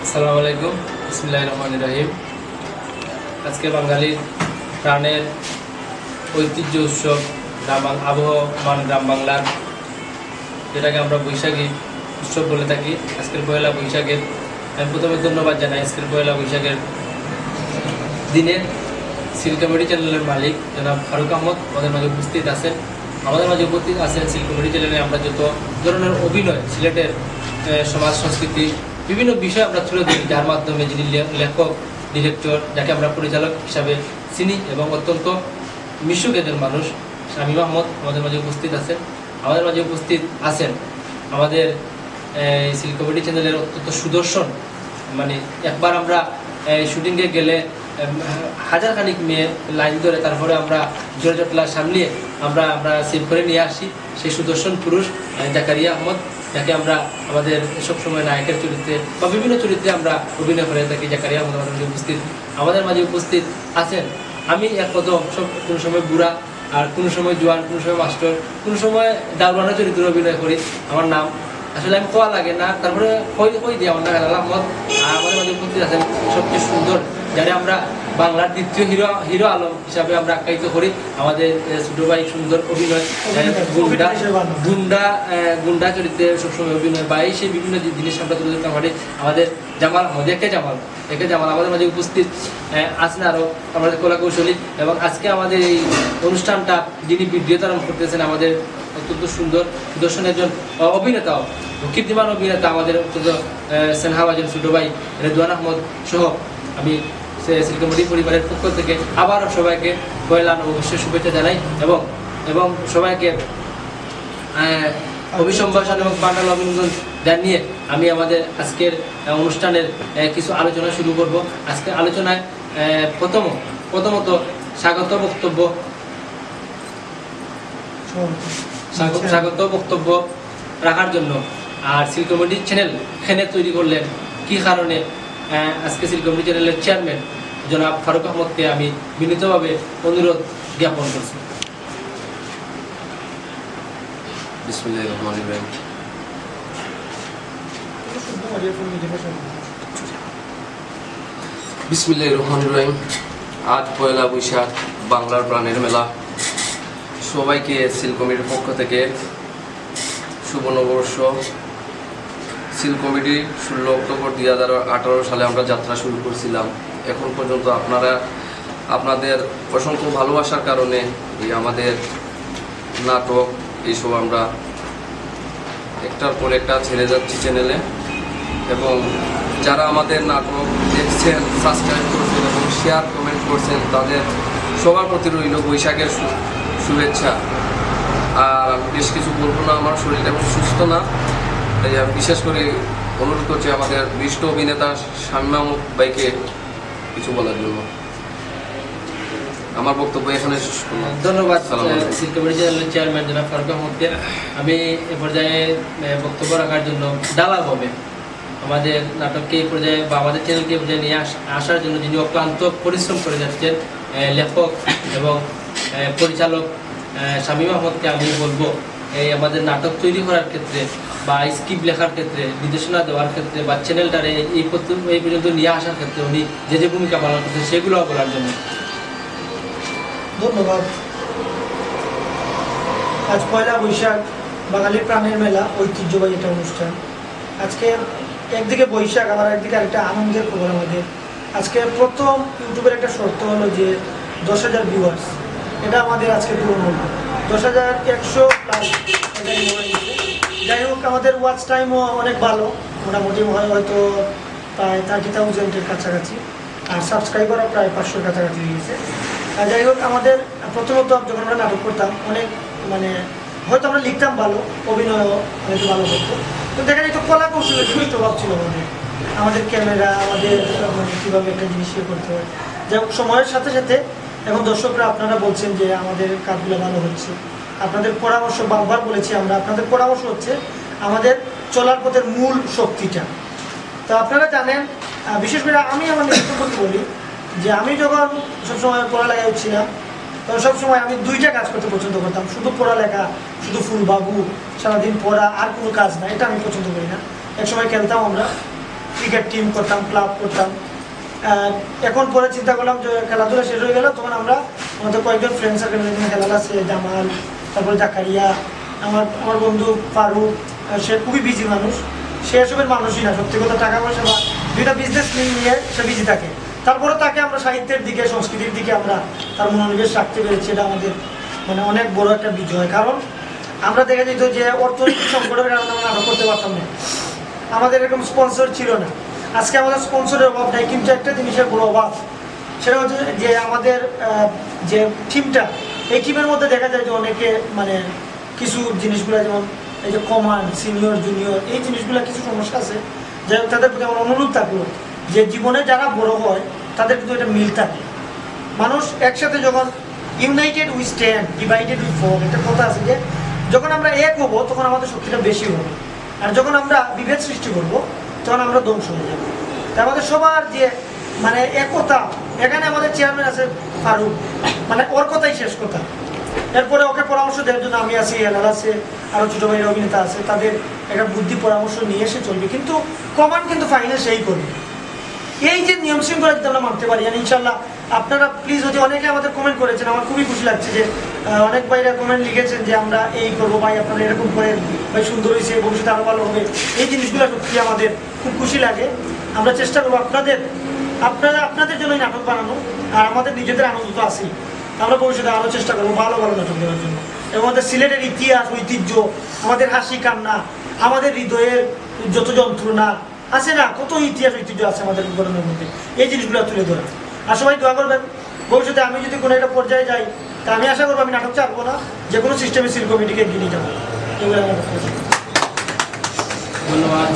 আসসালামু আলাইকুম, বিসমিল্লাহির রহমানির রহিম। আজকে বাঙালির প্রাণের ঐতিহ্য উৎসব আবহমান গ্রাম বাংলার, যেটাকে আমরা বৈশাখী উৎসব বলে থাকি। আজকের পয়লা বৈশাখের আমি প্রথমে ধন্যবাদ জানাই। আজকের পয়লা বৈশাখের দিনে সিল কমেডি চ্যানেলের মালিক জনাব ফারুক আহমদ আমাদের মাঝে উপস্থিত আছেন। সিল কমেডি চ্যানেলে আমরা যত ধরনের অভিনয়, সিলেটের সমাজ সংস্কৃতি বিভিন্ন বিষয় আমরা তুলে ধরি, যার মাধ্যমে যিনি লেখক, ডিরেক্টর, যাকে আমরা পরিচালক হিসাবে চিনি এবং অত্যন্ত মিশুকেদের মানুষ শামীম আহমদ আমাদের মাঝে উপস্থিত আছেন। আমাদের সিল কমেডি চ্যানেলের অত্যন্ত সুদর্শন, মানে একবার আমরা শুটিংয়ে গেলে হাজার খানিক মেয়ে লাইন ধরে, তারপরে আমরা জোরজটলা সামলিয়ে আমরা সেভ করে নিয়ে আসি সেই সুদর্শন পুরুষ জাকারিয়া আহমদ, যাকে আমরা আমাদের সবসময় নায়কের চরিত্রে বা বিভিন্ন চরিত্রে আমরা অভিনয় করে থাকি। জাকারিয়া আহমদ আমাদের মাঝে উপস্থিত আছেন। আমি এক কদম কোনো সময় বুড়া, আর কোনো সময় জোয়ান, কোনো সময় মাস্টার, কোনো সময় দারোয়ানের চরিত্রে অভিনয় করি। আমার নাম আসলে আমি কোয়া লাগে না, তারপরে কই দিয়ে আমার নাম আহমদ। আর আমাদের মাঝে উপস্থিত আছেন সবচেয়ে সুন্দর, যারা আমরা বাংলার দ্বিতীয় হিরো আলম হিসাবে আমরা আখ্যায়িত করি। আমাদের ছোট ভাই সুন্দর অভিনয়, গুন্ডা চরিত্রে সবসময় অভিনয় বা সেই বিভিন্ন জিনিস আমরা তুলে ধরতে পারি। আমাদের জামাল আহমদ, একে জামাল আমাদের মাঝে উপস্থিত আছেন। আরও আমাদের কলা কৌশলী, এবং আজকে আমাদের এই অনুষ্ঠানটা যিনি ভিডিও ধারণ করতেছেন আমাদের অত্যন্ত সুন্দর সুদর্শন একজন অভিনেতাও, কীর্তিমান অভিনেতা, আমাদের অত্যন্ত স্নেহাভাজন ছোট ভাই রেদওয়ান আহমদ সহ আমি সিল কমেডি পরিবারের পক্ষ থেকে আবারও সবাইকে পয়লা নববর্ষের শুভেচ্ছা জানাই এবং সবাইকে অভিসম্ভাষণ এবং পান্ডাল অভিনন্দন জানিয়ে আমি আমাদের আজকের অনুষ্ঠানের কিছু আলোচনা শুরু করব। আজকের আলোচনায় প্রথমত স্বাগত বক্তব্য রাখার জন্য আর সিল কমেডি চ্যানেল তৈরি করলেন কি কারণে, আজকে সিল কমেডি চ্যানেলের চেয়ারম্যান জনাব ফারুক আহমদকে আমি বিনীতভাবে অনুরোধ জ্ঞাপন করছি। বিসমিল্লাহির রহমানির রহিম। আজ পয়লা বৈশাখ, বাংলার প্রাণের মেলা। সবাইকে সিল কমেডির পক্ষ থেকে শুভ নববর্ষ। সিল কমেডি 16 অক্টোবর 2018 সালে আমরা যাত্রা শুরু করছিলাম। এখন পর্যন্ত আপনাদের অসংখ্য ভালোবাসার কারণে এই আমাদের নাটক এইসব আমরা একটার পর একটা ছেড়ে যাচ্ছি চ্যানেলে, এবং যারা আমাদের নাটক দেখছেন, সাবস্ক্রাইব করছেন এবং শেয়ার কমেন্ট করছেন, তাদের সবার প্রতি রইল বৈশাখের শুভেচ্ছা। আর আমি বেশ কিছু বলবো না, আমার শরীরটা এখন সুস্থ না, তাই আমি বিশেষ করে অনুরোধ করছি আমাদের বিশিষ্ট অভিনেতা শামীম আহমদ ভাইকে কিছু বলার জন্য। আমার বক্তব্য এখানে শেষ করলাম। ধন্যবাদ সিল কমেডি চ্যানেলের চেয়ারম্যান জনাব ফারুক আহমদকে। আমি এ পর্যায়ে বক্তব্য রাখার জন্য ডালা হবে আমাদের নাটককে এই পর্যায়ে বা আমাদের চ্যানেলকে এই পর্যায়ে নিয়ে আসার জন্য যিনি অক্লান্ত পরিশ্রম করে যাচ্ছেন লেখক এবং পরিচালক শামীম আহমদকে আমি বলবো, এই আমাদের নাটক তৈরি করার ক্ষেত্রে বা স্ক্রিপ্ট লেখার ক্ষেত্রে, নির্দেশনা দেওয়ার ক্ষেত্রে বা চ্যানেলটারে এই পর্যন্ত নিয়ে আসার ক্ষেত্রে উনি যে ভূমিকা পালন করছেন সেগুলো বলার জন্য। ধন্যবাদ। আজ পয়লা বৈশাখ, বাঙালির প্রাণের মেলা, ঐতিহ্যবাহী একটা অনুষ্ঠান। আজকে একদিকে বৈশাখ, আবার একদিকে আরেকটা আনন্দের খবর আমাদের। আজকে প্রথম ইউটিউবের একটা শর্ত হলো যে 10,000 ভিউয়ার্স, এটা আমাদের আজকে পূরণ হলো। 10,100 প্লাস। যাই হোক, আমাদের ওয়াচ টাইমও অনেক ভালো, মোটামুটি হয়তো প্রায় 30,000-এর কাছাকাছি, আর সাবস্ক্রাইবারও প্রায় 500-এর কাছাকাছি হয়ে গেছে। যাই হোক, আমাদের প্রথমত যখন আমরা নাটক করতাম অনেক হয়তো আমরা লিখতাম ভালো, অভিনয়ও অনেক ভালো করতো, তো দেখা যেত কলা কৌশলের যথেষ্ট অভাব ছিল আমাদের ক্যামেরা, আমাদের কীভাবে একটা জিনিস করতে হয়। যাই হোক, সময়ের সাথে সাথে এখন দর্শকরা আপনারা বলছেন যে আমাদের কাজগুলো ভালো হচ্ছে, আপনাদের পরামর্শ বারবার বলেছি আমরা, আপনাদের পরামর্শ হচ্ছে আমাদের চলার পথের মূল শক্তিটা। তো আপনারা জানেন, বিশেষ করে আমি আমার নিজের প্রতি বলি যে আমি যখন সবসময় পড়ালেখায় ছিলাম তখন সবসময় আমি দুইটা কাজ করতে পছন্দ করতাম, শুধু পড়ালেখা, শুধু ফুলবাবু, সারাদিন পড়া আর কোনো কাজ না, এটা আমি পছন্দ করি না। একসময় খেলতাম আমরা, ক্রিকেট টিম করতাম, ক্লাব করতাম। এখন পরে চিন্তা করলাম যে খেলাধুলা শেষ হয়ে গেল, তখন আমরা আমাদের কয়েকজন ফ্রেন্ড সার্কেল খেলাধুলা আছে, জামাল, তারপরে জাকারিয়া, আমার বন্ধু ফারুক, সে খুবই বিজি মানুষ, সে এসবের মানুষই না, সত্যি কথা টাকা পয়সা বা দুইটা বিজনেস নিয়ে সে বিজি থাকে। তারপরে তাকে আমরা সাহিত্যের দিকে, সংস্কৃতির দিকে আমরা তার মনোনিবেশ রাখতে পেরেছি, এটা আমাদের মানে অনেক বড় একটা বিজয়। কারণ আমরা দেখা যেত যে অর্থনৈতিক সংকটের কারণে আমরা নাটক করতে পারতাম না, আমাদের এরকম স্পন্সর ছিল না। আজকে আমাদের স্পন্সরের অভাব নাই, কিন্তু একটা জিনিসের বড় অভাব, সেটা হচ্ছে যে আমাদের যে টিমটা, এই টিমের মধ্যে দেখা যায় যে অনেকে মানে কিছু জিনিসগুলো, যেমন এই যে কমান্ড, সিনিয়র জুনিয়র, এই জিনিসগুলো কিছু সমস্যা আছে। যাই হোক, তাদের প্রতি আমার অনুরোধ থাকলো যে জীবনে যারা বড় হয় তাদের কিন্তু একটা মিল থাকে। মানুষ একসাথে যখন united we stand, divided we fall, একটা কথা আছে যে যখন আমরা এক হব তখন আমাদের শক্তিটা বেশি হবে, আর যখন আমরা বিভেদ সৃষ্টি করব তখন আমরা ধ্বংস হয়ে যাব। তাই আমাদের সবার যে মানে একতা, এখানে আমাদের চেয়ারম্যান আছে ফারুক, মানে ওর কথাই শেষ কথা। এরপরে ওকে পরামর্শ দেওয়ার জন্য আমি আছি, হেলাল আছে, আরও ছোটো ভাইয়ের অভিনেতা আছে, তাদের একটা বুদ্ধি পরামর্শ নিয়ে এসে চলবে, কিন্তু কমান্ড কিন্তু ফাইনাল সেই করবে। এই যে নিয়ম শৃঙ্খলা যদি আমরা মানতে পারি, আর ইনশাল্লাহ আপনারা প্লিজ, যদি অনেকে আমাদের কমেন্ট করেছেন, আমার খুবই খুশি লাগছে যে অনেক ভাইরা কমেন্ট লিখেছেন যে আমরা এই করবো, ভাই আপনারা এরকম করেন, ভাই সুন্দর হয়েছে, ভবিষ্যতে আরও ভালো হবে। এই জিনিসগুলো সত্যি আমাদের খুব খুশি লাগে। আমরা চেষ্টা করবো আপনাদের জন্যই নাটক বানানো, আর আমাদের নিজেদের আনন্দ তো আছেই। আমরা ভবিষ্যতে আরও চেষ্টা করবো ভালো ভালো নাটক দেওয়ার জন্য, এবং আমাদের সিলেটের ইতিহাস, ঐতিহ্য, আমাদের হাসি কান্না, আমাদের হৃদয়ের যত যন্ত্রণা আছে না, কত ইতিহাস ঐতিহ্য আছে আমাদের গরমের মধ্যে, এই জিনিসগুলো তুলে ধরা। আর সবাই দোয়া করবেন ভবিষ্যতে আমি যদি কোনো একটা পর্যায়ে যাই, তা আমি আশা করবো আমি নাটক চাপবো না, যে কোনো সিস্টেমে সিল কমিটিকে এগিয়ে নিয়ে যাবো। এগুলো আমার ধন্যবাদ।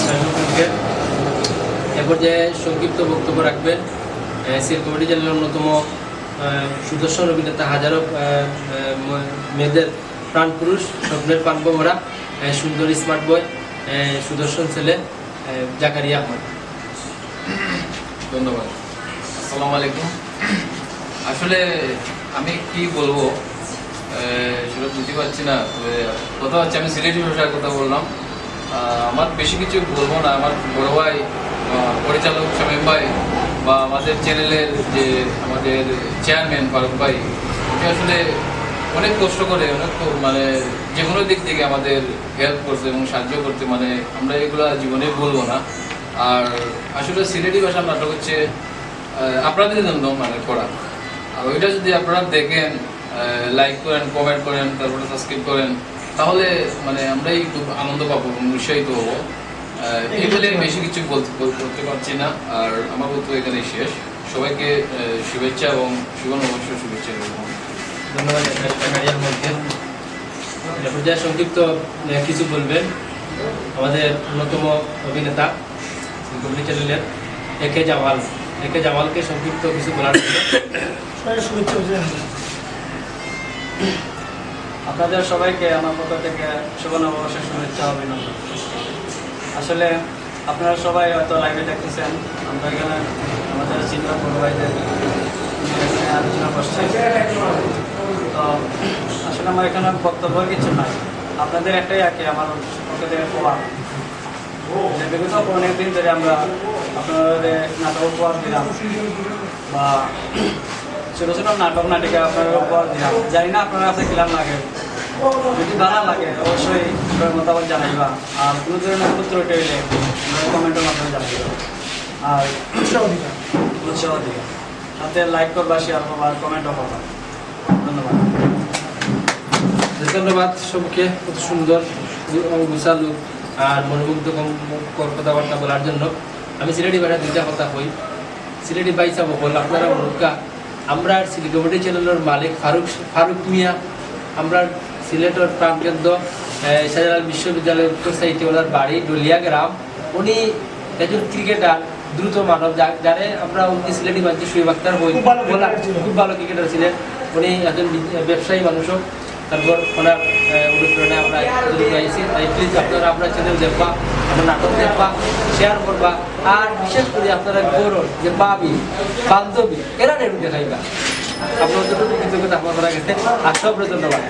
এরপর যে সংক্ষিপ্ত বক্তব্য রাখবেন সিল কমিটি চ্যানেলের অন্যতম সুদর্শন অভিনেতা, হাজারো মেয়েদের প্রাণ পুরুষ, স্বপ্নের প্রাণবমরা, সুন্দর স্মার্ট বয়, সুদর্শন ছেলে জাকারিয়া আহমদ। ধন্যবাদ। আসসালামু আলাইকুম। আসলে আমি কি বলবো সেটা বুঝতে পারছি না, তবে কথা হচ্ছে আমি সিলেটি ভাষার কথা বললাম। আমার বেশি কিছু বলবো না। আমার বড় ভাই পরিচালক শামীম ভাই বা আমাদের চ্যানেলের যে আমাদের চেয়ারম্যান ফারুক ভাই, উনি আসলে অনেক কষ্ট করে, অনেক মানে যে কোনো দিক থেকে আমাদের হেল্প করছে এবং সাহায্য করতে, মানে আমরা এগুলো জীবনে বলবো না। আর আসলে সিলেটি ভাষার নাটক হচ্ছে আপনাদের জন্য মানে করা, আর ওইটা যদি আপনারা দেখেন, লাইক করেন, কমেন্ট করেন, তারপরে সাবস্ক্রাইব করেন, তাহলে মানে আমরাই খুব আনন্দ পাবো এবং উৎসাহিত হবো। এই বলে বেশি কিছু বলতে পারছি না, আর আমার বক্তব্য এখানেই শেষ। সবাইকে শুভেচ্ছা এবং শুভ নববর্ষ শুভেচ্ছা। ধন্যবাদ জাকারিয়ার মধ্যে। এরপর যে সংক্ষিপ্ত কিছু বলবেন আমাদের অন্যতম অভিনেতা সিল কমিটি চ্যানেলের একে জামাল। একে জামালকে সংক্ষিপ্ত কিছু বলার জন্য শুভেচ্ছা। আপনাদের সবাইকে আমার পক্ষ থেকে শুভ নববর্ষের শুভেচ্ছা অভিনন্দন। আসলে আপনারা সবাই হয়তো লাইভে দেখতেছেন, আমরা এখানে আমাদের চিন্তা বড় ভাইদের আলোচনা করছি। তো আসলে আমার এখানে বক্তব্য কিছু নাই, আপনাদের একটাই আঁকে আমার পক্ষ থেকে উপহার, যে বিগত অনেকদিন ধরে আমরা আপনাদের নাটক উপহার দিলাম বা ছোটো ছোটো নাটক নাটিকা আপনাদের উপহার দিলাম। জানি না আপনারা কাছে কিলাম লাগে, যদি ভালো লাগে অবশ্যই মতামত জানাইবা, আর কোনো ধরনের কোনো ত্রুটি হইলে কমেন্টের মাধ্যমে জানাইবা, আর উৎসাহ দিবা, সাথে লাইক করবা, শেয়ার করবা, আর কমেন্টও করবা। ধন্যবাদ। ধন্যবাদ সবকে কত সুন্দর গুছালু আর মনোমুগ্ধকর কথাবার্তা বলার জন্য। আমি সিলেটি ভাষা দুইটা কথা কই। সিলেটি বাইসা বল আপনারা মুরুকা, আমরা সিল কমিটি চ্যানেলের মালিক ফারুক মিয়া, আমরা সিলেটের প্রাণকেন্দ্র শাহজালাল বিশ্ববিদ্যালয়ের উত্তর সাইডে ওনার বাড়ি ডলিয়া গ্রাম। উনি একজন ক্রিকেটার, দ্রুত মানব, যারে আমরা উনি সিলেটি মানুষ শুয়ে বাক্তার বই খুব ভালো ক্রিকেটার ছিলেন। উনি একজন ব্যবসায়ী মানুষও। তারপর ওনার অনুপ্রেরণায় আমরা আইসি। তাই প্লিজ আপনারা আপনার চ্যানেল দেখবা, আপনার নাটক দেখবা, শেয়ার করবা, আর বিশেষ করে আপনারা গৌরব যে বাবি বান্ধবী এরা নেট দেখাইবা। আপনার যতটুকু কৃতজ্ঞতা আপনারা গেছে। আর সব ধন্যবাদ।